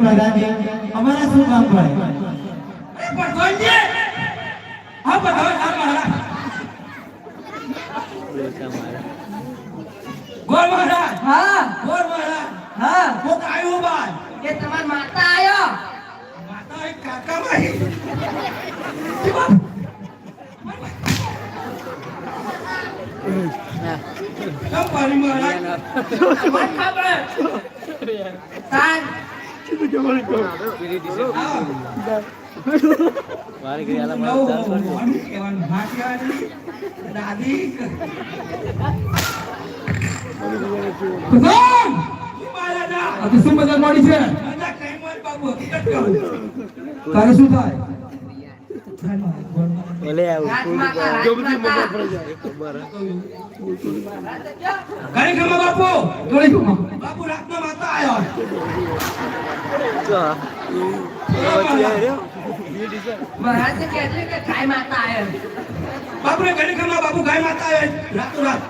પ્રધાનજી અમારા શું કામ પડે? પ્રધાનજી હા પ્રધાન ગોર મહારાજ હા ગોર મહારાજ હા કોક આવ્યો બાર એ તમાર માતા આયો માતા એક કાકા ભાઈ કેમ પાણી મહારાજ મને ખબર તાન વારે ઘડી આલા નવું ચાલ કરજો મોડું કહેવાનું હા કહેવાની દાદી પ્રધાન શું મહારાજા આ તો શું મજા મોડી છે? દાદા કઈ મત બાબુ હકીકત કહો તારે શું થાય? ઓલે આવું રાજમાતા ખબર ઘણી ખમા બાપુ ગળી ગુમા. બાપુ રાતના માતા આવ્યો તો વચ્ચે રહ્યો મહારાજ કે એટલે કે ગાય માતા આયો બાપુ ઘણી ખમા બાપુ ગાય માતા આવ્યો રાતો રાત